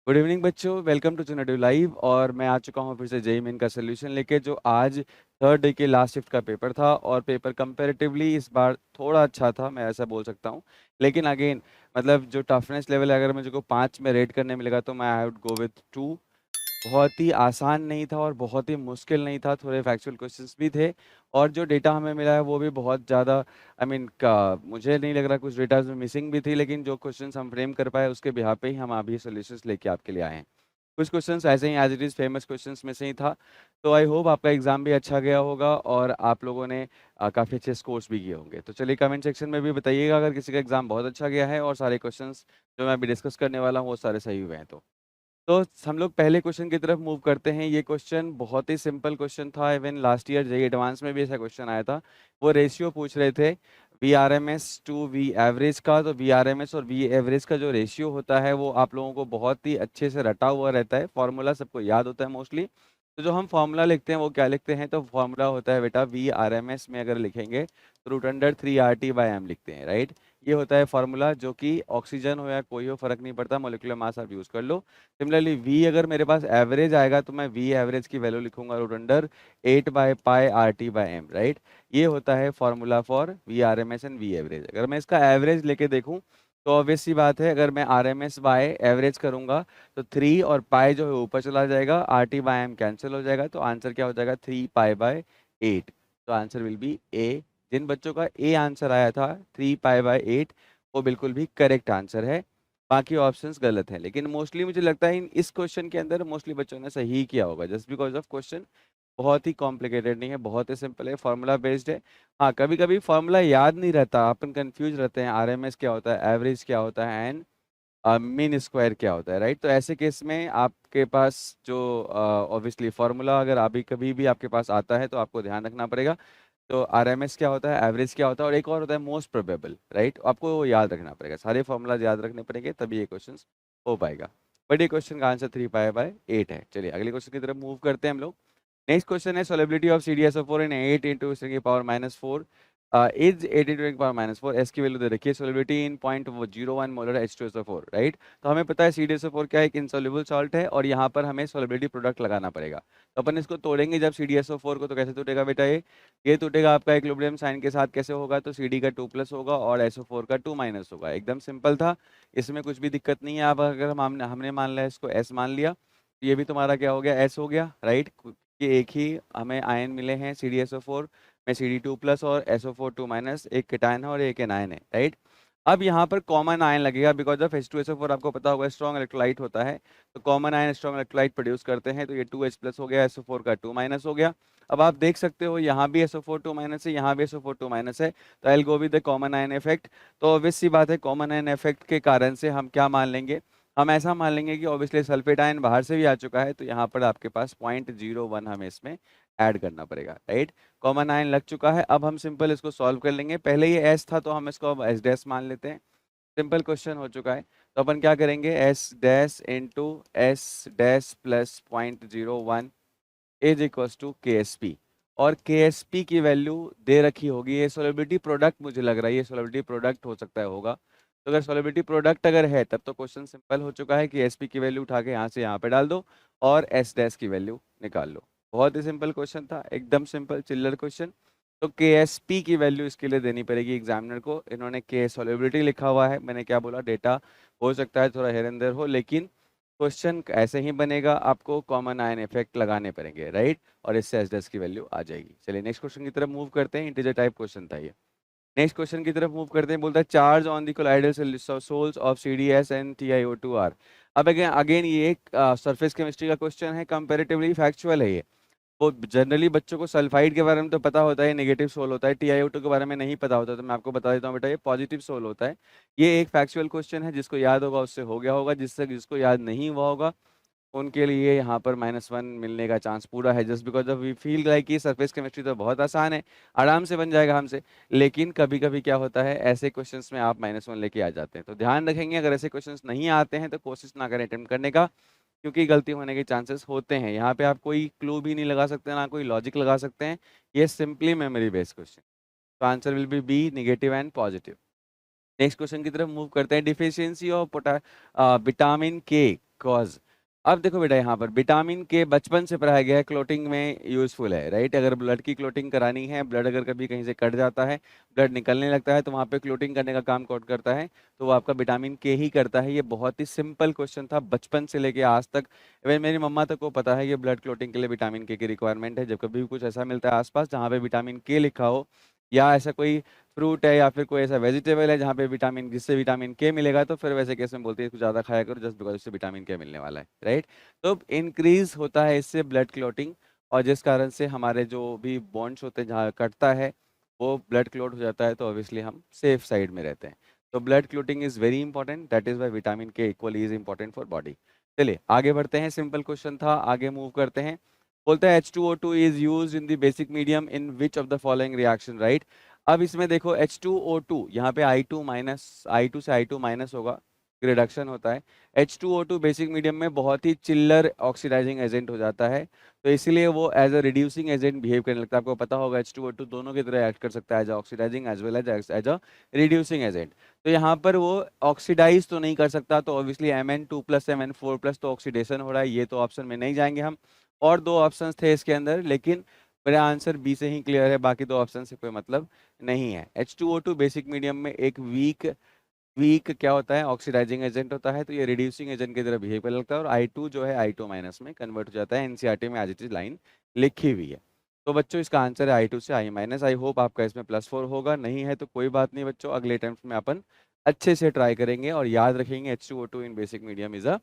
Good evening बच्चों, welcome to चुनाडू live. और मैं आ चुका हूँ फिर से जेई मेन का सोल्यूशन लेके, जो आज थर्ड डे के लास्ट शिफ्ट का पेपर था। और पेपर कंपैरेटिवली इस बार थोड़ा अच्छा था, मैं ऐसा बोल सकता हूँ। लेकिन अगेन मतलब जो टफनेस लेवल है, अगर मुझे को 5 में रेट करने मिलेगा तो मैं आई वुड गो विथ 2। बहुत ही आसान नहीं था और बहुत ही मुश्किल नहीं था, थोड़े फैक्चुअल क्वेश्चंस भी थे। और जो डेटा हमें मिला है वो भी बहुत ज़्यादा, आई मीन का मुझे नहीं लग रहा कुछ डेटा में मिसिंग भी थी, लेकिन जो क्वेश्चंस हम फ्रेम कर पाए उसके बिहाफ पे ही हम अभी सॉल्यूशंस लेके आपके लिए आए हैं। कुछ क्वेश्चंस ऐसे ही as it is famous questions में से ही था। तो आई होप आपका एग्जाम भी अच्छा गया होगा और आप लोगों ने काफ़ी अच्छे स्कोर्स भी किए होंगे। तो चलिए कमेंट सेक्शन में भी बताइएगा अगर किसी का एग्जाम बहुत अच्छा गया है और सारे क्वेश्चंस जो मैं अभी डिस्कस करने वाला हूँ वो सारे सही हुए हैं। तो हम लोग पहले क्वेश्चन की तरफ मूव करते हैं। ये क्वेश्चन बहुत ही सिंपल क्वेश्चन था, even last year JEE advance में भी ऐसा क्वेश्चन आया था। वो रेशियो पूछ रहे थे V R M S to V average का। तो वी आर एम एस और वी एवरेज का जो रेशियो होता है वो आप लोगों को बहुत ही अच्छे से रटा हुआ रहता है, फॉर्मूला सबको याद होता है मोस्टली। तो जो हम फॉर्मूला लिखते हैं वो क्या लिखते हैं, तो फॉर्मूला होता है बेटा वी आर एम एस में अगर लिखेंगे तो रूट अंडर 3 RT/m लिखते हैं, राइट। ये होता है फॉर्मूला, जो कि ऑक्सीजन हो या कोई हो फर्क नहीं पड़ता, मोलिकुलर मास आप यूज कर लो। सिमिलरली वी अगर मेरे पास एवरेज आएगा तो मैं वी एवरेज की वैल्यू लिखूंगा रूट अंडर 8/π/RT/m, राइट। ये होता है formula for V R M S and V average. अगर मैं इसका एवरेज लेके देखूं तो ऑब्वियस सी बात है, अगर मैं R M S by average करूंगा तो 3 और पाई जो है ऊपर चला जाएगा, RT/m कैंसिल हो जाएगा, तो आंसर क्या हो जाएगा 3π/8। तो आंसर विल बी ए। जिन बच्चों का ए आंसर आया था 3π/8 वो बिल्कुल भी करेक्ट आंसर है। बाकी ऑप्शंस गलत हैं, लेकिन मोस्टली मुझे लगता है इस क्वेश्चन के अंदर मोस्टली बच्चों ने सही किया होगा, जस्ट बिकॉज ऑफ क्वेश्चन बहुत ही कॉम्प्लिकेटेड नहीं है, बहुत ही सिंपल है, फॉर्मूला बेस्ड है। हाँ, कभी कभी फॉर्मूला याद नहीं रहता, अपन कंफ्यूज रहते हैं आरएमएस क्या होता है, एवरेज क्या होता है एंड मीन स्क्वायर क्या होता है, राइट। तो ऐसे केस में आपके पास जो ऑब्वियसली फॉर्मूला अगर अभी कभी भी आपके पास आता है तो आपको ध्यान रखना पड़ेगा। तो आरएमएस क्या होता है, एवरेज क्या होता है, और एक और होता है मोस्ट प्रोबेबल, राइट। आपको वो याद रखना पड़ेगा, सारे फॉर्मूला याद रखने पड़ेंगे तभी ये क्वेश्चन हो पाएगा। बट ये क्वेश्चन का आंसर 3π/8 है। चलिए अगले क्वेश्चन की तरफ मूव करते हैं हम लोग। नेक्स्ट क्वेश्चन है solubility of CdSO4 in 8 into 10⁻⁴ is 8 into 10⁻⁴। S की वैल्यू दे रखी है, सोलिबिलिटी इन 0.01 मोलर H2SO4, राइट। तो हमें पता है CdSO4 क्या है, एक इनसॉल्युबल सॉल्ट है, और यहाँ पर हमें सोलिबिलिटी प्रोडक्ट लगाना पड़ेगा। तो अपन इसको तोड़ेंगे जब CdSO4 को, तो कैसे टूटेगा बेटा, ये टूटेगा आपका इक्विलिब्रियम साइन के साथ। कैसे होगा, तो CD का 2+ होगा और SO4 का 2- होगा। एकदम सिंपल था, इसमें कुछ भी दिक्कत नहीं है। अब अगर हमने मान लिया इसको S मान लिया, तो ये भी तुम्हारा क्या हो गया, S हो गया, राइट। कि एक ही हमें आयन मिले हैं CdSO4 में, CD2+ और SO4 2-, एक केटायन है और एक एनायन है, राइट। अब यहाँ पर कॉमन आयन लगेगा, बिकॉज ऑफ H2SO4 आपको पता होगा स्ट्रॉन्ग इलेक्ट्रोलाइट होता है। तो common ion strong electrolyte produce करते हैं, तो ये 2H+ हो गया, SO4 का 2- हो गया। अब आप देख सकते हो यहाँ भी SO4 2- है, यहाँ भी SO4 2- है, तो आई will go with the common ion effect. तो ऑब्वियस सी बात है, कॉमन आयन इफेक्ट के कारण से हम क्या मान लेंगे, हम ऐसा मान लेंगे कि ऑब्वियसली सल्फेट आयन बाहर से भी आ चुका है, तो यहाँ पर आपके पास 0.01 हमें इसमें ऐड करना पड़ेगा, राइट। कॉमन आयन लग चुका है, अब हम सिंपल इसको सॉल्व कर लेंगे। पहले ये एस था तो हम इसको अब एस डैश मान लेते हैं। सिंपल क्वेश्चन हो चुका है, तो अपन क्या करेंगे, S dash into S dash plus 0.01 is equals to KSP। और KSP की वैल्यू दे रखी होगी, ये सोलिबिलिटी प्रोडक्ट मुझे लग रहा है, ये सोलिबिलिटी प्रोडक्ट हो सकता है होगा। तो अगर सोलिबिलिटी प्रोडक्ट अगर है तब तो क्वेश्चन सिंपल हो चुका है कि एसपी की वैल्यू उठा के यहाँ से यहाँ पे डाल दो और एस डैश की वैल्यू निकाल लो। बहुत ही सिंपल क्वेश्चन था, एकदम सिंपल चिल्लर क्वेश्चन। तो KSP की वैल्यू इसके लिए देनी पड़ेगी एग्जामिनर को। इन्होंने K सोलिबिलिटी लिखा हुआ है, मैंने क्या बोला, डेटा हो सकता है थोड़ा हेर एंड देयर हो, लेकिन क्वेश्चन ऐसे ही बनेगा, आपको कॉमन आयन इफेक्ट लगाने पड़ेंगे, राइट। और इससे एस डैश की वैल्यू आ जाएगी। चलिए नेक्स्ट क्वेश्चन की तरफ मूव करते हैं, इंटीजर टाइप क्वेश्चन था ये। नेक्स्ट क्वेश्चन की तरफ मूव करते हैं, बोलता है charge on the colloidal sols of CdS and TiO2 are. अब अगेन अगेन ये एक सरफेस केमिस्ट्री का क्वेश्चन है, कंपैरेटिवली फैक्चुअल है ये। वो जनरली बच्चों को सल्फाइड के बारे में तो पता होता है, नेगेटिव सोल होता है, TiO2 के बारे में नहीं पता होता, तो मैं आपको बता देता हूँ बेटा, ये पॉजिटिव सोल होता है। ये एक फैक्चुअल क्वेश्चन है, जिसको याद होगा उससे हो गया होगा, जिसको याद नहीं हुआ होगा उनके लिए यहाँ पर -1 मिलने का चांस पूरा है, just because of we feel like कि सरफेस केमिस्ट्री तो बहुत आसान है, आराम से बन जाएगा हमसे। लेकिन कभी कभी क्या होता है, ऐसे क्वेश्चंस में आप -1 लेके आ जाते हैं, तो ध्यान रखेंगे अगर ऐसे क्वेश्चंस नहीं आते हैं तो कोशिश ना करें अटेम्प्ट करने का, क्योंकि गलती होने के चांसेस होते हैं। यहाँ पे आप कोई क्लू भी नहीं लगा सकते, ना कोई लॉजिक लगा सकते हैं, ये सिंपली मेमोरी बेस्ड क्वेश्चन। तो answer will be B, negative and positive. Next question की तरफ मूव करते हैं, deficiency of vitamin K because अब देखो बेटा, यहाँ पर विटामिन के बचपन से पढ़ाया गया है, क्लोटिंग में यूजफुल है, राइट। अगर ब्लड की क्लोटिंग करानी है, ब्लड अगर कभी कहीं से कट जाता है, ब्लड निकलने लगता है, तो वहाँ पे क्लोटिंग करने का काम कौन करता है? तो वो आपका विटामिन के ही करता है। ये बहुत ही सिंपल क्वेश्चन था, बचपन से लेके आज तक इवन मेरी मम्मा तक को पता है कि ब्लड क्लोटिंग के लिए विटामिन के की रिक्वायरमेंट है। जब कभी भी कुछ ऐसा मिलता है आसपास जहाँ पे विटामिन के लिखा हो, या ऐसा कोई फ्रूट है या फिर कोई ऐसा वेजिटेबल है जहाँ पे विटामिन, जिससे विटामिन के मिलेगा, तो फिर वैसे केस में बोलते हैं कुछ ज़्यादा खाया करो जस्ट बिकॉज उससे विटामिन के मिलने वाला है, राइट। तो इंक्रीज होता है इससे ब्लड क्लोटिंग, और जिस कारण से हमारे जो भी बॉन्ड्स होते हैं जहाँ कटता है वो ब्लड क्लोट हो जाता है, तो ऑब्वियसली हम सेफ साइड में रहते हैं। तो blood clotting is very important, that is why vitamin K equally is important for body. चलिए आगे बढ़ते हैं, सिंपल क्वेश्चन था, आगे मूव करते हैं। बोलता है H2O2 is use in the basic medium in which of the following reaction, right. अब इसमें देखो H2O2, यहाँ पे I2 माइनस, I2 से I2 माइनस होगा, रिडक्शन होता है। H2O2 बेसिक मीडियम में बहुत ही चिल्लर ऑक्सीडाइजिंग एजेंट हो जाता है, तो इसीलिए वो as a reducing agent behave करने लगता है। आपको पता होगा H2O2 दोनों की तरह एक्ट कर सकता है, as oxidising as well as a reducing agent. तो यहाँ पर वो ऑक्सीडाइज तो नहीं कर सकता, तो obviously Mn2 plus Mn4 plus तो ऑक्सीडेशन हो रहा है, ये तो ऑप्शन में नहीं जाएंगे हम। और दो ऑप्शन थे इसके अंदर, लेकिन मेरा आंसर बी से ही क्लियर है, बाकी दो ऑप्शन से कोई मतलब नहीं है। H2O2 बेसिक मीडियम में एक वीक वीक क्या होता है, ऑक्सीडाइजिंग एजेंट होता है, तो ये रिड्यूसिंग एजेंट की तरह बिहेव करने लगता है, और I2 जो है I2 माइनस में कन्वर्ट हो जाता है। एनसीईआरटी में आज इट लाइन लिखी हुई है। तो बच्चों इसका आंसर है I2 से I माइनस। आई होप आपका इसमें +4 होगा, नहीं है तो कोई बात नहीं बच्चों, अगले अटेम्प्ट में अपन अच्छे से ट्राई करेंगे और याद रखेंगे H2O2 in basic medium is a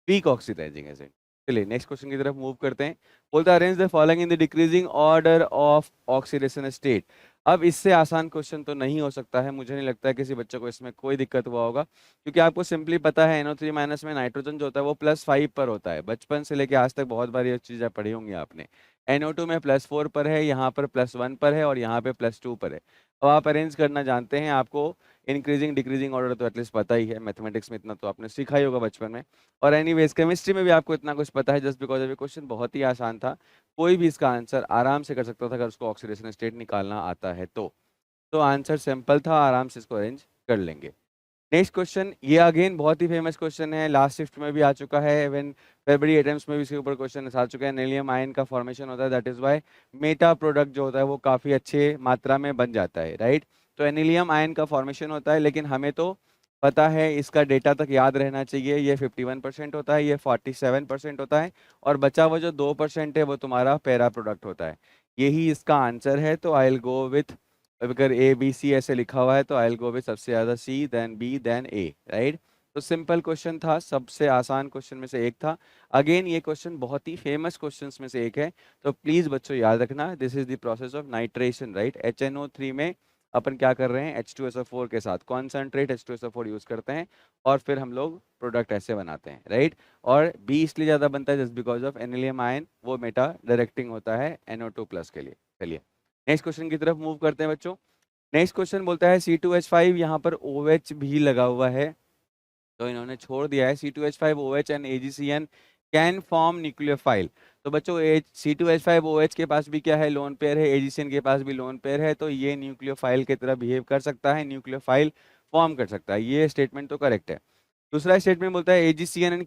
weak oxidising agent. चलिए नेक्स्ट क्वेश्चन की तरफ मूव करते हैं। बोलता है arrange the following in the decreasing order of oxidation state. अब इससे आसान क्वेश्चन तो नहीं हो सकता है, मुझे नहीं लगता है किसी बच्चे को इसमें कोई दिक्कत हुआ होगा, क्योंकि आपको सिंपली पता है NO3 माइनस में नाइट्रोजन जो होता है वो +5 पर होता है। बचपन से लेके आज तक बहुत बार ये चीज़ें पढ़ी होंगी आपने। NO2 में +4 पर है, यहाँ पर +1 पर है, और यहाँ पे +2 पर है। अब आप अरेंज करना जानते हैं, आपको इंक्रीजिंग डिक्रीजिंग ऑर्डर तो एटलीस्ट पता ही है, मैथमेटिक्स में इतना तो आपने सीखा ही होगा बचपन में। और एनीवेज केमिस्ट्री में भी आपको इतना कुछ पता है, जस्ट बिकॉज ये क्वेश्चन बहुत ही आसान था, कोई भी इसका आंसर आराम से कर सकता था अगर उसको ऑक्सीडेशन स्टेट निकालना आता है तो आंसर सिंपल था, आराम से इसको अरेंज कर लेंगे। नेक्स्ट क्वेश्चन, ये अगेन बहुत ही फेमस क्वेश्चन है, लास्ट शिफ्ट में भी आ चुका है, इवन फेब्रुअरी अटेम्प्ट्स में भी इसके ऊपर क्वेश्चन आ चुका है। नीलियम आयन का फॉर्मेशन होता है, that is why meta product जो होता है वो काफ़ी अच्छे मात्रा में बन जाता है, राइट। तो एनिलियम आयन का फॉर्मेशन होता है, लेकिन हमें तो पता है, इसका डेटा तक याद रहना चाहिए, ये 51% होता है, ये 47% होता है, और बचा हुआ जो 2% है वो तुम्हारा पैरा प्रोडक्ट होता है। यही इसका आंसर है, तो आई विल गो विथ, अगर ABC ऐसे लिखा हुआ है तो आई विल गो विद सबसे ज़्यादा C then B then A, right. तो सिंपल क्वेश्चन था, सबसे आसान क्वेश्चन में से एक था। अगेन ये क्वेश्चन बहुत ही फेमस क्वेश्चंस में से एक है, तो प्लीज़ बच्चों याद रखना, this is the process of nitration, right. HNO3 में अपन क्या कर रहे हैं, H2SO4 के साथ कॉन्सेंट्रेट H2SO4 यूज़ करते हैं, और फिर हम लोग प्रोडक्ट ऐसे बनाते हैं, राइट। और B इसलिए ज़्यादा बनता है जस्ट बिकॉज ऑफ एनिलियम आयन, वो मेटा डायरेक्टिंग होता है NO2+ के लिए। चलिए नेक्स्ट क्वेश्चन की तरफ मूव करते हैं बच्चों। नेक्स्ट क्वेश्चन बोलता है C2H5, यहाँ पर OH भी लगा हुआ है, तो इन्होंने छोड़ दिया है C2H5 OH and AgCN can form nucleophile. तो बच्चों C2H5 OH के पास भी क्या है, लोन पेयर है, AgCN के पास भी लोन पेयर है, तो ये न्यूक्लियोफाइल की तरह बिहेव कर सकता है, न्यूक्लियोफाइल फॉर्म कर सकता है, ये स्टेटमेंट तो करेक्ट है। दूसरा स्टेटमेंट बोलता है AgCN and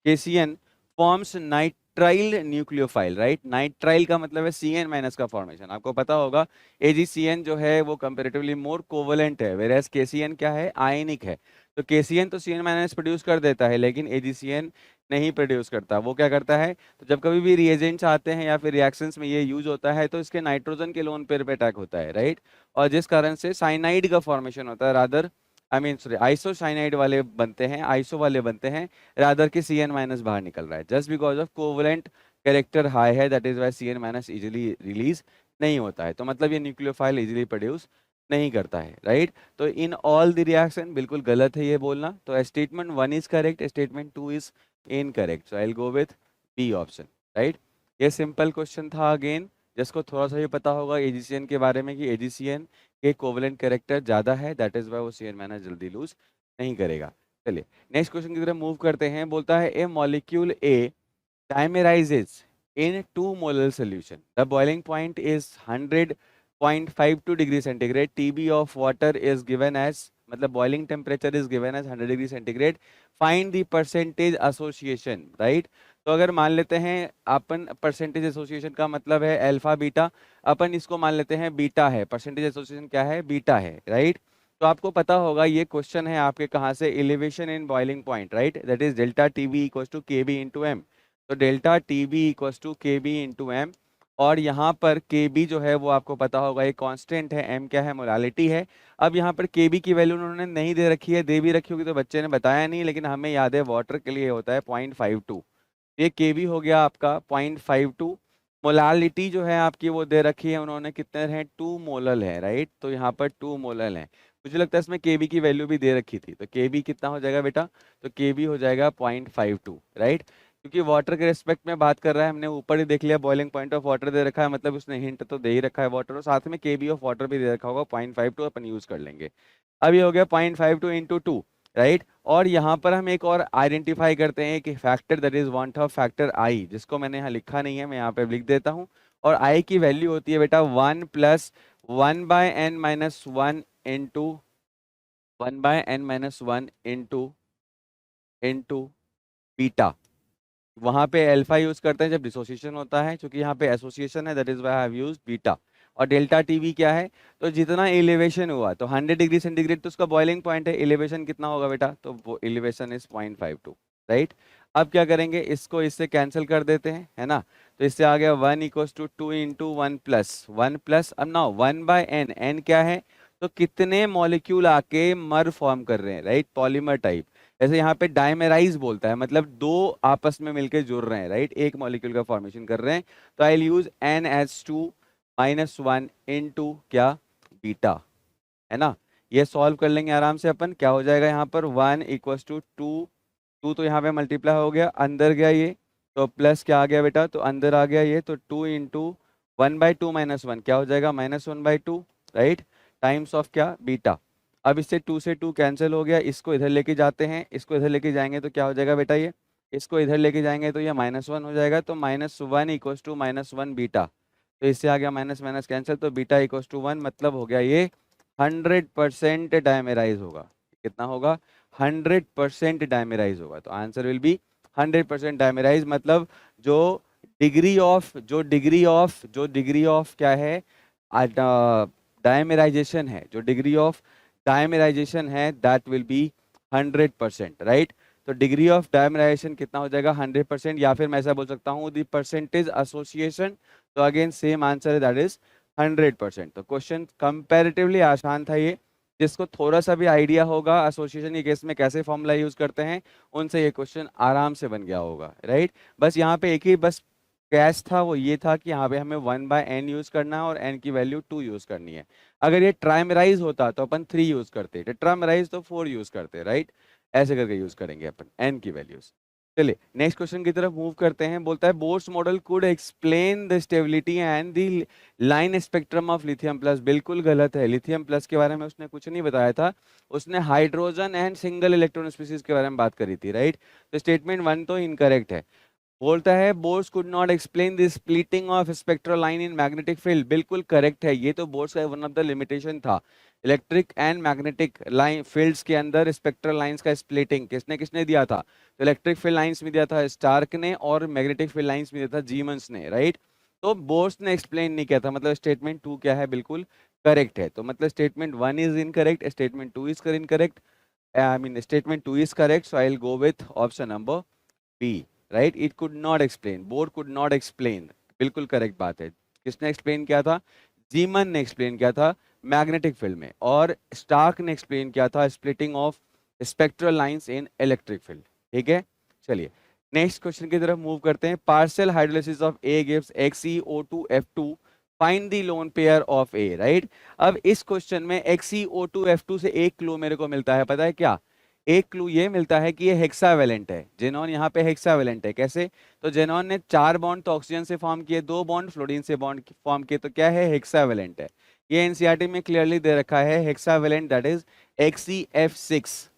KCN forms nitrile nucleophile, right. Nitrile का मतलब है CN माइनस का फॉर्मेशन, आपको पता होगा AgCN जो है वो कंपेरेटिवली मोर कोवलेंट है, वेयर एज KCN क्या है, आयनिक है। तो KCN तो CN माइनस प्रोड्यूस कर देता है, लेकिन AgCN नहीं प्रोड्यूस करता। वो क्या करता है, तो जब कभी भी रिएजेंट्स आते हैं या फिर रिएक्शंस में ये यूज होता है, तो इसके नाइट्रोजन के लोन पेयर पे अटैक होता है, राइट। और जिस कारण से साइनाइड का फॉर्मेशन होता है, rather I mean sorry isocyanide वाले बनते हैं, आइसो वाले बनते हैं, रादर के CN माइनस बाहर निकल रहा है, just because of covalent character high है, that is why CN minus easily release नहीं होता है। तो मतलब ये न्यूक्लियोफाइल इजिली प्रोड्यूस नहीं करता है, राइट। तो इन ऑल द रिएक्शन बिल्कुल गलत है ये बोलना, तो statement 1 is correct, statement 2 is incorrect, so I will go with B option, right. ये सिंपल क्वेश्चन था, अगेन जिसको थोड़ा सा भी पता होगा AgCN के बारे में कि AgCN के कोवलेंट कैरेक्टर ज़्यादा है, दैट इज वाई वो CN माइनस जल्दी लूज नहीं करेगा। चलिए नेक्स्ट क्वेश्चन की तरफ मूव करते हैं। बोलता है ए molecule A डायमेराइजेज in 2 molar solution. The boiling point is 100.52 degree centigrade. TB of water is given as, मतलब boiling temperature is given as 100 degree centigrade, find the percentage association, right. तो अगर मान लेते हैं अपन परसेंटेज एसोसिएशन का मतलब है alpha beta, अपन इसको मान लेते हैं बीटा है, परसेंटेज एसोसिएशन क्या है, बीटा है, राइट। तो आपको पता होगा ये क्वेश्चन है आपके कहाँ से, elevation in boiling point, right, that is delta TB equal to K B into M. तो delta TB equal to K B into M, और यहाँ पर के बी जो है वो आपको पता होगा एक कांस्टेंट है, एम क्या है, मोलालिटी है। अब यहाँ पर के बी की वैल्यू उन्होंने नहीं दे रखी है, दे भी रखी होगी तो बच्चे ने बताया नहीं, लेकिन हमें याद है वाटर के लिए होता है 0.52, ये के बी हो गया आपका 0.52। मोलालिटी जो है आपकी वो दे रखी है उन्होंने, कितने हैं, 2 मोलल है, राइट। तो यहाँ पर 2 मोलल है, मुझे लगता है इसमें के बी की वैल्यू भी दे रखी थी, तो के बी कितना हो जाएगा बेटा, तो के बी हो जाएगा 0.52, राइट। क्योंकि वाटर के रिस्पेक्ट में बात कर रहा है, हमने ऊपर ही देख लिया बॉइलिंग पॉइंट ऑफ वाटर दे रखा है, मतलब उसने हिंट तो दे ही रखा है वाटर, और साथ में के बी ऑफ वाटर भी दे रखा होगा 0.52, अपन यूज कर लेंगे। अब ये हो गया 0.52 इंटू 2, राइट। और यहाँ पर हम एक और आइडेंटिफाई करते हैं कि factor, that is want of factor I, जिसको मैंने यहाँ लिखा नहीं है, मैं यहाँ पे लिख देता हूँ। और आई की वैल्यू होती है बेटा 1 plus 1/n-1 into 1/n-1 into beta. वहां पे अल्फा यूज करते हैं जब डिसोसिएशन होता है, क्योंकि यहाँ पे एसोसिएशन है, that is why I have used beta. और डेल्टा टीवी क्या है, तो जितना एलिवेशन हुआ, तो 100 डिग्री सेंटीग्रेड तो उसका बॉइलिंग पॉइंट है, एलिवेशन कितना होगा बेटा, तो वो एलिवेशन इज 0.52, राइट। अब क्या करेंगे, इसको इससे कैंसिल कर देते हैं, है ना। तो इससे आ गया 1 इक्वल्स टू 2 इंटू 1 प्लस अब ना 1/n, एन क्या है, तो कितने मॉलिक्यूल आके मर फॉर्म कर रहे हैं, राइट, पॉलीमर टाइप। जैसे यहाँ पे डायमेराइज बोलता है, मतलब दो आपस में मिलकर जुड़ रहे हैं, राइट, एक मॉलिक्यूल का फॉर्मेशन कर रहे हैं। तो आई यूज NH2-1 इनटू क्या, बीटा, है ना। ये सॉल्व कर लेंगे आराम से अपन, क्या हो जाएगा यहाँ पर 1 इक्वल्स टू 2 तो यहाँ पे मल्टीप्लाई हो गया, अंदर गया ये, तो प्लस क्या आ गया बेटा, तो अंदर आ गया ये, तो 2 इंटू 1/2-1 क्या हो जाएगा, -1/2, राइट, टाइम्स ऑफ क्या, बीटा। अब इससे 2 से 2 कैंसिल हो गया, इसको इधर लेके जाते हैं, इसको इधर लेके जाएंगे तो क्या हो जाएगा बेटा, ये इसको इधर लेके जाएंगे तो ये -1 हो जाएगा, तो -1 इक्वल्स टू -1 बीटा। तो इससे आ गया माइनस माइनस कैंसिल, तो बीटा इक्वल्स टू 1, मतलब हो गया ये 100% डायमेराइज होगा। कितना होगा, 100% डायमेराइज होगा। तो आंसर विल बी 100% डायमेराइज, मतलब जो डिग्री ऑफ क्या है, डायमेराइजेशन है, जो डिग्री ऑफ डायमेराइजेशन है, दैट विल बी 100%, राइट। तो डिग्री ऑफ डायमेराइजेशन कितना हो जाएगा, 100%, या फिर मैं ऐसा बोल सकता हूँ द परसेंटेज एसोसिएशन, तो अगेन सेम आंसर है, दैट इज 100%। तो क्वेश्चन कंपैरेटिवली आसान था ये, जिसको थोड़ा सा भी आइडिया होगा एसोसिएशन के केस में कैसे फॉर्मूला यूज करते हैं, उनसे ये क्वेश्चन आराम से बन गया होगा, राइट। बस यहाँ पे एक ही बस कैच था, वो ये था कि यहाँ पे हमें 1/n यूज करना है और n की वैल्यू 2 यूज करनी है। अगर ये ट्राइमराइज होता तो अपन 3 यूज करते, टेट्रामराइज तो 4 यूज करते, राइट। ऐसे करके यूज करेंगे अपन n की वैल्यूज। चलिए नेक्स्ट क्वेश्चन की तरफ मूव करते हैं। बोलता है Bohr's model could explain the stability and the line spectrum of lithium plus. बिल्कुल गलत है, लिथियम प्लस के बारे में उसने कुछ नहीं बताया था, उसने hydrogen and single electron species के बारे में बात करी थी, राइट। तो स्टेटमेंट 1 तो इनकरेक्ट है। बोलता है Bohr's could not explain the splitting of spectral line in magnetic field. बिल्कुल करेक्ट है, ये तो बोर्स का वन ऑफ द लिमिटेशन था। Electric and magnetic line fields के अंदर स्पेक्ट्रल लाइंस का स्प्लिटिंग किसने किसने दिया था, तो इलेक्ट्रिक फील्ड लाइंस में दिया था स्टार्क ने, और मैग्नेटिक फील्ड लाइंस में दिया था जीमन्स ने, राइट। तो बोर्स ने एक्सप्लेन नहीं किया था, मतलब स्टेटमेंट 2 क्या है, बिल्कुल करेक्ट है। तो मतलब statement 1 is incorrect, statement 2 is incorrect, I mean statement 2 is correct, so I will go with option number B, right. It could not explain, Bohr could not explain, बिल्कुल करेक्ट बात है। किसने एक्सप्लेन किया था, जीमन ने एक्सप्लेन किया था magnetic field में, और स्टार्क ने एक्सप्लेन किया था splitting of spectral lines in electric field, ठीक है। चलिए नेक्स्ट क्वेश्चन की तरफ मूव करते हैं। Partial hydrolysis of A gives XeO2F2, find the lone pair of A, right. अब इस क्वेश्चन में XeO2F2 से एक क्लू मेरे को मिलता है, पता है क्या, एक क्लू ये मिलता है कि ये हेक्सावेलेंट है, जेनॉन यहाँ पे हेक्सावेलेंट है। कैसे, तो जेनॉन ने 4 बॉन्ड तो ऑक्सीजन से फॉर्म किए, 2 बॉन्ड फ्लोरीन से बॉन्ड फॉर्म किए, तो क्या है, हेक्सावेलेंट है। ये एनसीईआरटी में क्लियरली दे रखा है हेक्सावेलेंट, दैट इज XeF6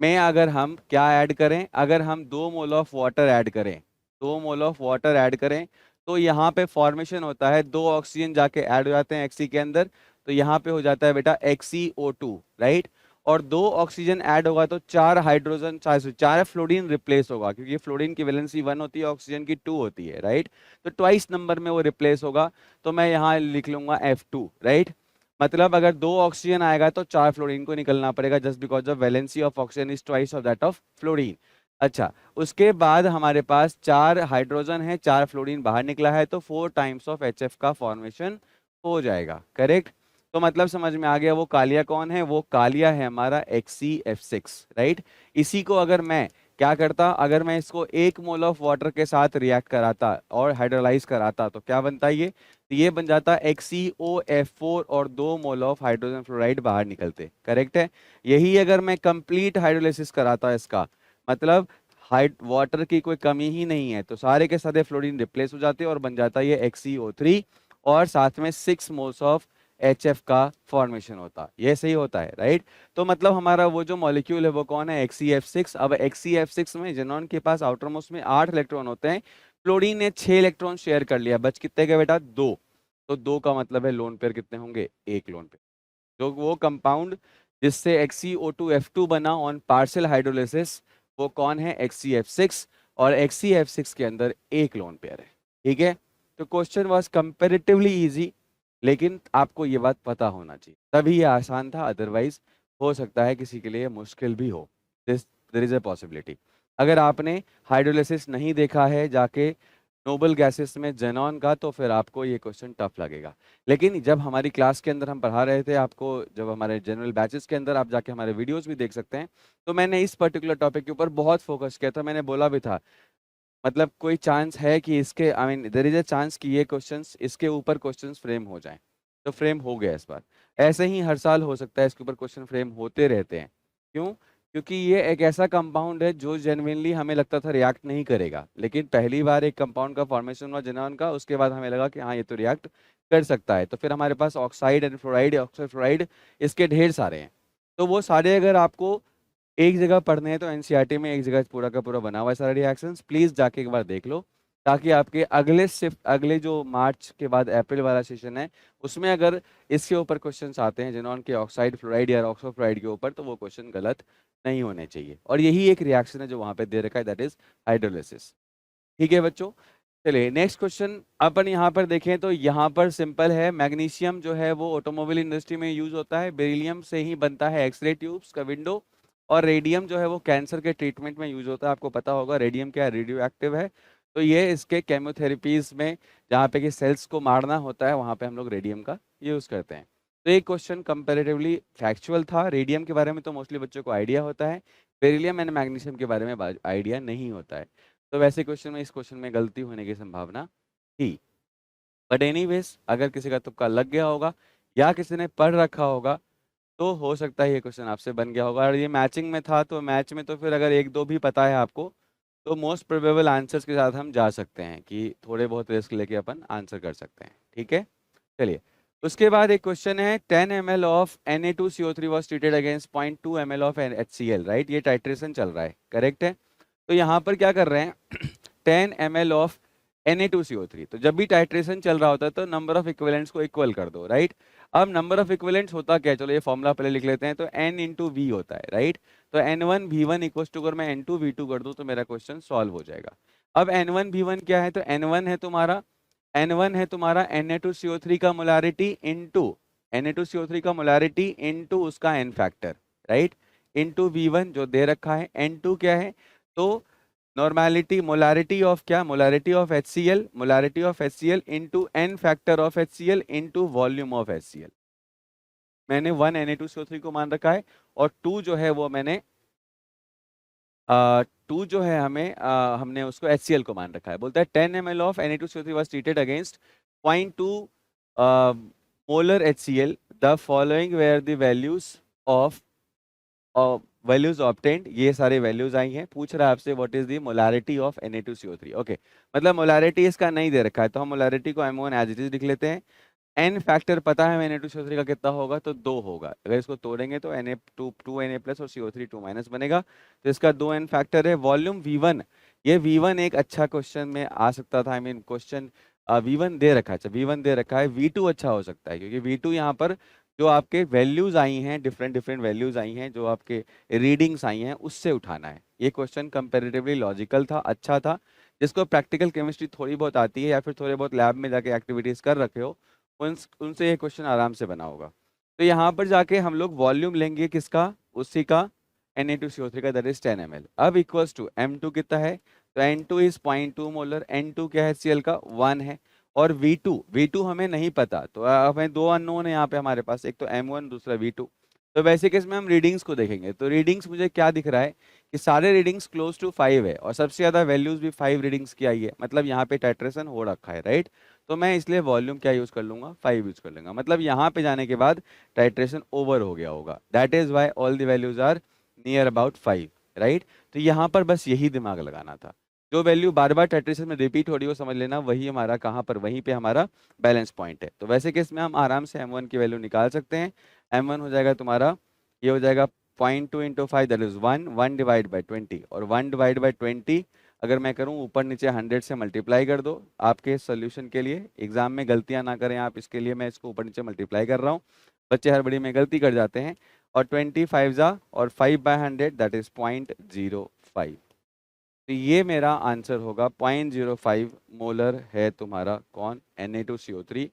में अगर हम क्या ऐड करें, अगर हम 2 मोल ऑफ वाटर ऐड करें, 2 मोल ऑफ वाटर ऐड करें, तो यहाँ पे फॉर्मेशन होता है, 2 ऑक्सीजन जाके ऐड हो जाते हैं Xe के अंदर, तो यहाँ पे हो जाता है बेटा XeO2, राइट। और 2 ऑक्सीजन ऐड होगा तो 4 हाइड्रोजन 4 फ्लोरीन रिप्लेस होगा, क्योंकि फ्लोरीन की वैलेंसी 1 होती है, ऑक्सीजन की 2 होती है, राइट। तो ट्वाइस नंबर में वो रिप्लेस होगा, तो मैं यहाँ लिख लूंगा F2, राइट। मतलब अगर 2 ऑक्सीजन आएगा तो 4 फ्लोरीन को निकलना पड़ेगा, just because of valency of oxygen is twice of that of fluorine. अच्छा, उसके बाद हमारे पास 4 हाइड्रोजन है, 4 फ्लोरीन बाहर निकला है, तो 4 टाइम्स ऑफ HF का फॉर्मेशन हो जाएगा, करेक्ट। तो मतलब समझ में आ गया वो कालिया कौन है, वो कालिया है हमारा HCF6, राइट। इसी को अगर मैं क्या करता, अगर मैं इसको 1 मोल ऑफ वाटर के साथ रिएक्ट कराता और हाइड्रोलाइज कराता तो क्या बनता ये, तो ये बन जाता XeOF4 और 2 मोल ऑफ हाइड्रोजन फ्लोराइड बाहर निकलते, करेक्ट है। यही अगर मैं कंप्लीट हाइड्रोलाइसिस कराता इसका, मतलब वाटर की कोई कमी ही नहीं है, तो सारे के सारे फ्लोरीन रिप्लेस हो जाते हैं और बन जाता है ये XeO3 और साथ में 6 मोल्स ऑफ HF का फॉर्मेशन होता, ये सही होता है, राइट। तो मतलब हमारा वो जो मॉलिक्यूल है वो कौन है, XeF6। अब XeF6 में जेनॉन के पास आउटर मोस्ट में 8 इलेक्ट्रॉन होते हैं, फ्लोरीन ने 6 इलेक्ट्रॉन शेयर कर लिया, बच कितने के बेटा, 2। तो 2 का मतलब है लोन पेयर कितने होंगे, 1 लोन पेयर। जो वो कंपाउंड जिससे XeO2F2 बना ऑन पार्शियल हाइड्रोलिसिस, वो कौन है, XeF6, और XeF6 के अंदर 1 लोन पेयर है, ठीक है। तो क्वेश्चन वाज कंपैरेटिवली इजी, लेकिन आपको ये बात पता होना चाहिए तभी ये आसान था, अदरवाइज हो सकता है किसी के लिए मुश्किल भी हो, देयर इज अ पॉसिबिलिटी। अगर आपने हाइड्रोलिसिस नहीं देखा है जाके नोबल गैसेस में जेनॉन का, तो फिर आपको ये क्वेश्चन टफ लगेगा। लेकिन जब हमारी क्लास के अंदर हम पढ़ा रहे थे आपको, जब हमारे जनरल बैचेस के अंदर आप जाके हमारे वीडियोस भी देख सकते हैं, तो मैंने इस पर्टिकुलर टॉपिक के ऊपर बहुत फोकस किया था। मैंने बोला भी था, मतलब कोई चांस है कि इसके, I mean there is a chance कि ये क्वेश्चंस इसके ऊपर क्वेश्चंस फ्रेम हो जाएं, तो फ्रेम हो गया इस बार। ऐसे ही हर साल हो सकता है इसके ऊपर क्वेश्चन फ्रेम होते रहते हैं। क्यों, क्योंकि ये एक ऐसा कंपाउंड है जो जेन्युइनली हमें लगता था रिएक्ट नहीं करेगा, लेकिन पहली बार एक कंपाउंड का फॉर्मेशन हुआ जेनॉन का, उसके बाद हमें लगा कि हाँ ये तो रिएक्ट कर सकता है। तो फिर हमारे पास oxide and fluoride, oxide fluoride इसके ढेर सारे हैं। तो वो सारे अगर आपको एक जगह पढ़ने हैं तो एनसीईआरटी में एक जगह पूरा का पूरा बना हुआ है सारा रिएक्शंस, प्लीज जाके एक बार देख लो, ताकि आपके अगले शिफ्ट, अगले जो मार्च के बाद अप्रैल वाला सेशन है, उसमें अगर इसके ऊपर क्वेश्चंस आते हैं जिन्होंने के ऑक्साइड फ्लोराइड या ऑक्सो फ्लोराइड के ऊपर, तो वो क्वेश्चन गलत नहीं होने चाहिए। और यही एक रिएक्शन है जो वहां पे दे रखा है, दैट इज हाइड्रोलिसिस। ठीक है बच्चों, चलिए नेक्स्ट क्वेश्चन अपन यहाँ पर देखें तो यहाँ पर सिंपल है। मैग्नीशियम जो है वो ऑटोमोबाइल इंडस्ट्री में यूज होता है, बेरिलियम से ही बनता है एक्सरे ट्यूब्स का विंडो, और रेडियम जो है वो कैंसर के ट्रीटमेंट में यूज होता है। आपको पता होगा रेडियम क्या है, रेडियो एक्टिव है, तो ये इसके केमोथेरेपीज में जहाँ पे कि सेल्स को मारना होता है वहाँ पे हम लोग रेडियम का यूज करते हैं। तो ये क्वेश्चन कंपेरेटिवली फैक्चुअल था। रेडियम के बारे में तो मोस्टली बच्चों को आइडिया होता है, बेरिलियम एंड मैग्नीशियम के बारे में आइडिया नहीं होता है। तो वैसे क्वेश्चन में, इस क्वेश्चन में गलती होने की संभावना थी, बट एनीवेज अगर किसी का तुक्का लग गया होगा या किसी ने पढ़ रखा होगा तो हो सकता है ये क्वेश्चन आपसे बन गया होगा। और ये मैचिंग में था, तो मैच में तो फिर अगर एक दो भी पता है आपको तो मोस्ट प्रोबेबल आंसर्स के साथ हम जा सकते हैं कि थोड़े बहुत रिस्क लेके अपन आंसर कर सकते हैं, ठीक है। चलिए, उसके बाद एक क्वेश्चन है 10 ml of Na2CO3 was treated against 0.2 ml of HCl, right. ये टाइट्रेशन चल रहा है, करेक्ट है। तो यहाँ पर क्या कर रहे हैं 10 ml ऑफ Na2CO3, तो जब भी टाइट्रेशन चल रहा होता है तो नंबर ऑफ इक्विवेलेंट्स को इक्वल कर दो, राइट। अब नंबर ऑफ इक्विवेलेंट्स होता क्या है, चलो ये फॉर्मूला पहले लिख लेते हैं। तो n इंटू वी होता है, राइट। तो N1V1 इक्वल टू, अगर मैं N2V2 कर दूं तो मेरा क्वेश्चन सॉल्व हो जाएगा। अब N1V1 क्या है, तो N1 है तुम्हारा Na2CO3 का मोलारिटी इंटू Na2CO3 का मोलारिटी इंटू उसका n factor, right, into V1 जो दे रखा है। N2 क्या है, तो नॉर्मेलिटी, मोलारिटी ऑफ क्या, molarity of HCl into n factor of HCl into volume of HCl। मैंने 1 Na2CO3 को मान रखा है, और 2 जो है वो मैंने 2 जो है हमें हमने उसको HCl को मान रखा है। बोलता है 10 ml of Na2CO3 was treated against 0.2 molar HCl, the following were the values obtained. ये सारे वैल्यूज आई हैं। पूछ रहा है आपसे what is the molarity of Na2CO3। Okay, मतलब मोलारिटी इसका नहीं दे रखा है, तो हम मोलारिटी को M1 एज इट इज लिख लेते हैं। n फैक्टर पता है Na2CO3 का कितना होगा, तो 2 होगा। अगर इसको तोड़ेंगे तो Na2 Na प्लस और CO3 2 माइनस बनेगा, तो इसका 2n फैक्टर है। वॉल्यूम V1, ये V1 एक अच्छा क्वेश्चन में आ सकता था, आई मीन क्वेश्चन V1 दे रखा है, अच्छा V1 दे रखा है। V2 अच्छा हो सकता है, क्योंकि V2 यहाँ पर जो आपके वैल्यूज आई हैं, डिफरेंट डिफरेंट वैल्यूज आई हैं, जो आपके रीडिंग्स आई हैं, उससे उठाना है। ये क्वेश्चन कंपैरेटिवली लॉजिकल था, अच्छा था। जिसको प्रैक्टिकल केमिस्ट्री थोड़ी बहुत आती है या फिर थोड़े बहुत लैब में जाके एक्टिविटीज कर रखे हो, उनसे ये क्वेश्चन आराम से बना होगा। तो यहाँ पर जाके हम लोग वॉल्यूम लेंगे किसका, उसी का, Na2CO3 का, दैट इज 10 ml। अब इक्वल्स टू M2 कितना है, तो N2 इज 0.2 मोलर, N2 क्या है Cl का 1 है, और V2 हमें नहीं पता, तो हमें दो अननोन है यहाँ पे हमारे पास, एक तो M1 दूसरा V2। तो वैसे केस में हम रीडिंग्स को देखेंगे, तो रीडिंग्स मुझे क्या दिख रहा है कि सारे रीडिंग्स क्लोज टू 5 है, और सबसे ज्यादा वैल्यूज भी 5 रीडिंग्स की आई है, मतलब यहाँ पे टाइट्रेशन हो रखा है, राइट। तो मैं इसलिए वॉल्यूम क्या यूज कर लूंगा, 5 यूज कर लूंगा, मतलब यहाँ पे जाने के बाद टाइट्रेशन ओवर हो गया होगा, that is why all the values are near about 5, right. तो यहाँ पर बस यही दिमाग लगाना था, जो वैल्यू बार बार टाइट्रेशन में रिपीट हो रही हो समझ लेना, वही हमारा कहाँ पर, वहीं पे हमारा बैलेंस पॉइंट है। तो वैसे केस में हम आराम से M1 की वैल्यू निकाल सकते हैं। M1 हो जाएगा तुम्हारा, ये हो जाएगा 0.2 into 5 that is 1, 1 divide by 20, और 1 डिवाइड बाई 20 अगर मैं करूँ ऊपर नीचे 100 से मल्टीप्लाई कर दो आपके सोल्यूशन के लिए, एग्जाम में गलतियां ना करें आप, इसके लिए मैं इसको ऊपर नीचे मल्टीप्लाई कर रहा हूँ, बच्चे हर बड़ी में गलती कर जाते हैं। और 25 जा और 5/100 दैट इज 0.05। तो ये मेरा आंसर होगा, 0.05 मोलर है तुम्हारा कौन, Na2CO3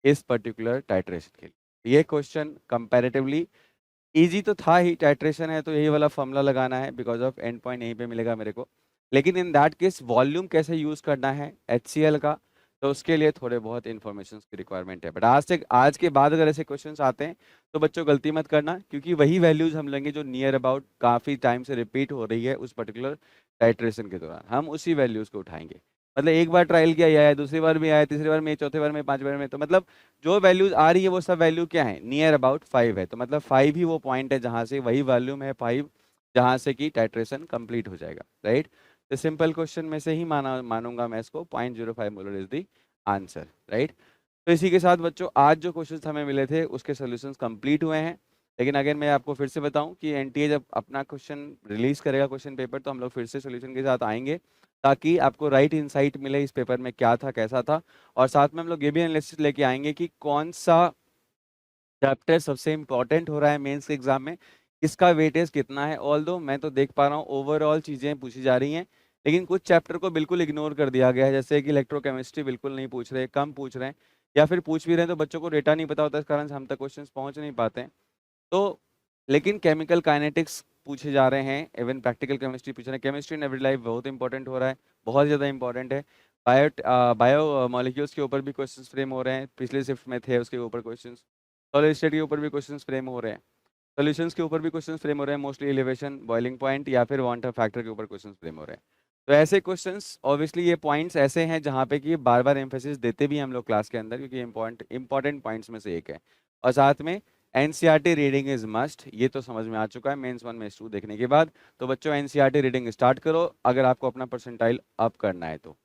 इस पर्टिकुलर टाइट्रेशन के लिए। ये क्वेश्चन कंपैरेटिवली इजी तो था ही, टाइट्रेशन है तो यही वाला फॉर्मूला लगाना है, बिकॉज ऑफ एंड पॉइंट यहीं पे मिलेगा मेरे को। लेकिन इन दैट केस वॉल्यूम कैसे यूज करना है HCl का, तो उसके लिए थोड़े बहुत इन्फॉर्मेशन की रिक्वायरमेंट है। बट आज के बाद अगर ऐसे क्वेश्चंस आते हैं तो बच्चों गलती मत करना, क्योंकि वही वैल्यूज हम लेंगे जो नियर अबाउट काफी टाइम से रिपीट हो रही है उस पर्टिकुलर टाइट्रेशन के दौरान, हम उसी वैल्यूज को उठाएंगे। मतलब एक बार ट्रायल किया, ये आया, दूसरी बार भी आया, तीसरी बार में, चौथी बार में, पांचवी बार में, तो मतलब जो वैल्यूज आ रही है वो सब वैल्यू क्या है, नियर अबाउट 5 है। तो मतलब 5 ही वो पॉइंट है जहां से, वही वॉल्यूम है 5 जहां से कि टाइट्रेशन कंप्लीट हो जाएगा, राइट। तो सिंपल क्वेश्चन में से ही मानूंगा मैं इसको, 0.05 molar is the answer, right. तो इसी के साथ बच्चों आज जो क्वेश्चंस हमें मिले थे उसके सॉल्यूशंस कंप्लीट हुए हैं। लेकिन अगर मैं आपको फिर से बताऊं कि एनटीए जब अपना क्वेश्चन रिलीज करेगा क्वेश्चन पेपर, तो हम लोग फिर से सॉल्यूशन के साथ आएंगे, ताकि आपको राइट इंसाइट मिले इस पेपर में क्या था कैसा था। और साथ में हम लोग ये भी एनालिसिस लेके आएंगे कि कौन सा चैप्टर सबसे इंपॉर्टेंट हो रहा है मेंस के एग्जाम में, किसका वेटेज कितना है। ऑल्दो मैं तो देख पा रहा हूँ ओवरऑल चीजें पूछी जा रही हैं, लेकिन कुछ चैप्टर को बिल्कुल इग्नोर कर दिया गया है, जैसे कि इलेक्ट्रोकेमिस्ट्री बिल्कुल नहीं पूछ रहे, कम पूछ रहे हैं, या फिर पूछ भी रहे हैं तो बच्चों को डेटा नहीं पता होता, इस कारण से हम तक क्वेश्चंस पहुंच नहीं पाते हैं। तो लेकिन केमिकल काइनेटिक्स पूछे जा रहे हैं, इवन प्रैक्टिकल केमिस्ट्री पूछ रहे हैं, केमिस्ट्री इन एवरी लाइफ बहुत इंपॉर्टेंट हो रहा है, बहुत ज़्यादा इंपॉर्टेंट है। बायो मॉलिक्यूल्स के ऊपर भी क्वेश्चंस फ्रेम हो रहे हैं, पिछले शिफ्ट में थे उसके ऊपर क्वेश्चंस, सॉलिड स्टेट के ऊपर भी क्वेश्चंस फ्रेम हो रहे हैं, सॉल्यूशंस के ऊपर भी क्वेश्चंस फ्रेम हो रहे हैं, मोस्टली एलिवेशन, बॉइलिंग पॉइंट या फिर वांट फैक्टर के ऊपर क्वेश्चंस फ्रेम हो रहे हैं। तो ऐसे क्वेश्चंस ऑब्वियसली ये पॉइंट्स ऐसे हैं जहाँ पे कि बार बार एम्फेसिस देते भी हैं हम लोग क्लास के अंदर, क्योंकि इंपॉर्टेंट पॉइंट्स में से एक है। और साथ में एनसीईआरटी रीडिंग इज मस्ट, ये तो समझ में आ चुका है मेंस 1 मेंस 2 देखने के बाद। तो बच्चों एनसीईआरटी रीडिंग स्टार्ट करो अगर आपको अपना परसेंटाइल अप करना है तो।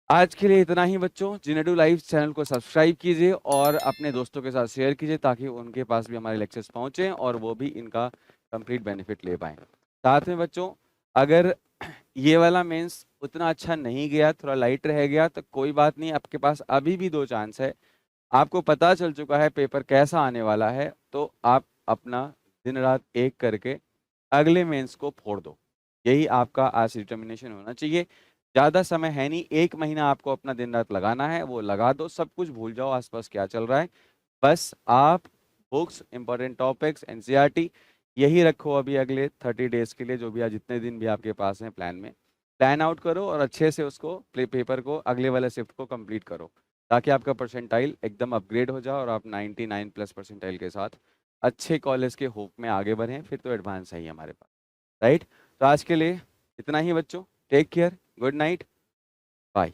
आज के लिए इतना ही बच्चों, जिनेडू लाइव चैनल को सब्सक्राइब कीजिए और अपने दोस्तों के साथ शेयर कीजिए, ताकि उनके पास भी हमारे लेक्चर्स पहुंचे और वो भी इनका कंप्लीट बेनिफिट ले पाएँ। साथ में बच्चों अगर ये वाला मेंस उतना अच्छा नहीं गया, थोड़ा लाइट रह गया, तो कोई बात नहीं, आपके पास अभी भी 2 चांस है। आपको पता चल चुका है पेपर कैसा आने वाला है, तो आप अपना दिन रात एक करके अगले मेंस को फोड़ दो, यही आपका आज डिटर्मिनेशन होना चाहिए। ज़्यादा समय है नहीं, 1 महीना आपको अपना दिन रात लगाना है, वो लगा दो, सब कुछ भूल जाओ आसपास क्या चल रहा है, बस आप बुक्स, इंपॉर्टेंट टॉपिक्स, एनसीईआरटी यही रखो अभी अगले 30 डेज के लिए, जो भी आज जितने दिन भी आपके पास हैं प्लान में, प्लान आउट करो और अच्छे से उसको पेपर को अगले वाले शिफ्ट को कंप्लीट करो, ताकि आपका परसेंटाइल एकदम अपग्रेड हो जाए और आप 99+ परसेंटाइल के साथ अच्छे कॉलेज के होप में आगे बढ़ें, फिर तो एडवांस है ही हमारे पास, राइट। तो आज के लिए इतना ही बच्चों, take care, good night, bye.